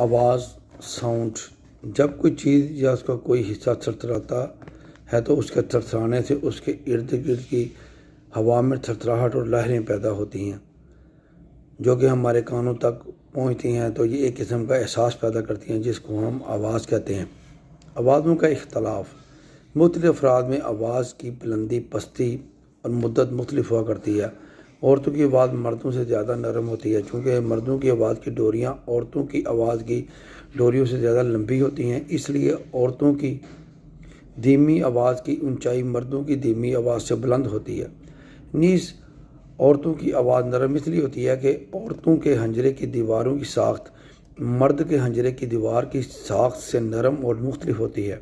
آواز، ساؤنڈ، جب کوئی چیز یا اس کا کوئی حصہ تھرتھراتا ہے تو اس کے تھرتھرانے سے اس کے ارد گرد کی ہوا میں تھرتھراہٹ اور لہریں پیدا ہوتی ہیں جو کہ ہمارے کانوں تک پہنچتی ہیں، تو یہ ایک قسم کا احساس پیدا کرتی ہیں جس کو ہم آواز کہتے ہیں۔ آوازوں کا اختلاف، مختلف افراد میں آواز کی بلندی، پستی اور مدت مختلف ہوا کرتی ہے۔ عورتوں کی آواز مردوں سے زیادہ نرم ہوتی ہے، چونکہ مردوں کی آواز کی ڈوریاں عورتوں کی آواز کی ڈوریوں سے زیادہ لمبی ہوتی ہیں، اس لیے عورتوں کی دھیمی آواز کی اونچائی مردوں کی دھیمی آواز سے بلند ہوتی ہے۔ نیز عورتوں کی آواز نرم اس لیے ہوتی ہے کہ عورتوں کے حنجرے کی دیواروں کی ساخت مرد کے حنجرے کی دیوار کی ساخت سے نرم اور مختلف ہوتی ہے۔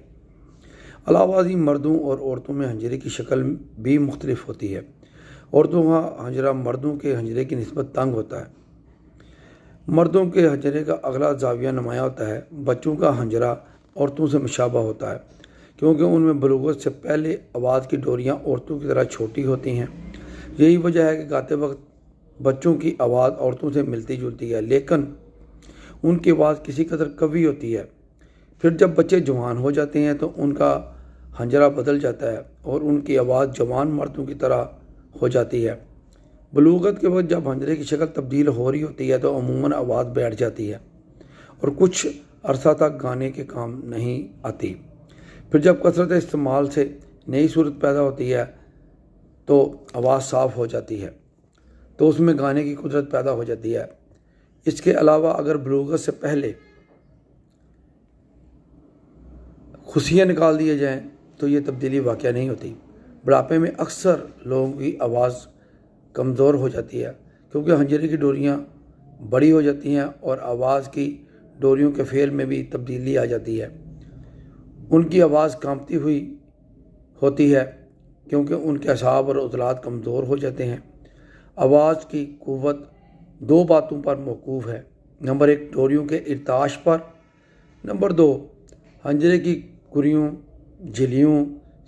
علاوہ ازیں مردوں اور عورتوں میں حنجرے کی شکل بھی مختلف ہوتی ہے۔ عورتوں کا حنجرہ مردوں کے حنجرے کی نسبت تنگ ہوتا ہے۔ مردوں کے حنجرے کا اگلا زاویہ نمایاں ہوتا ہے۔ بچوں کا حنجرہ عورتوں سے مشابہ ہوتا ہے کیونکہ ان میں بلوغت سے پہلے آواز کی ڈوریاں عورتوں کی طرح چھوٹی ہوتی ہیں۔ یہی وجہ ہے کہ گاتے وقت بچوں کی آواز عورتوں سے ملتی جلتی ہے، لیکن ان کی آواز کسی قدر قوی ہوتی ہے۔ پھر جب بچے جوان ہو جاتے ہیں تو ان کا حنجرہ بدل جاتا ہے اور ان کی آواز جوان مردوں کی طرح ہو جاتی ہے۔ بلوغت کے وقت جب حنجرے کی شکل تبدیل ہو رہی ہوتی ہے تو عموماً آواز بیٹھ جاتی ہے اور کچھ عرصہ تک گانے کے کام نہیں آتی۔ پھر جب کثرت استعمال سے نئی صورت پیدا ہوتی ہے تو آواز صاف ہو جاتی ہے، تو اس میں گانے کی قدرت پیدا ہو جاتی ہے۔ اس کے علاوہ اگر بلوغت سے پہلے خصیے نکال دیے جائیں تو یہ تبدیلی واقع نہیں ہوتی۔ بڑھاپے میں اکثر لوگوں کی آواز کمزور ہو جاتی ہے کیونکہ حنجرے کی ڈوریاں بڑی ہو جاتی ہیں اور آواز کی ڈوریوں کے فعل میں بھی تبدیلی آ جاتی ہے۔ ان کی آواز کانپتی ہوئی ہوتی ہے کیونکہ ان کے اعصاب اور عضلات کمزور ہو جاتے ہیں۔ آواز کی قوت دو باتوں پر موقوف ہے: نمبر 1 ڈوریوں کے ارتعاش پر، نمبر 2 حنجرے کی کریوں، جھلیوں،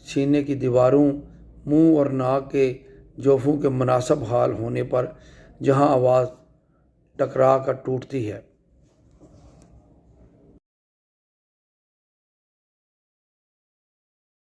سینے کی دیواروں، منہ اور ناک کے جوفوں کے مناسب حال ہونے پر جہاں آواز ٹکرا کر ٹوٹتی ہے۔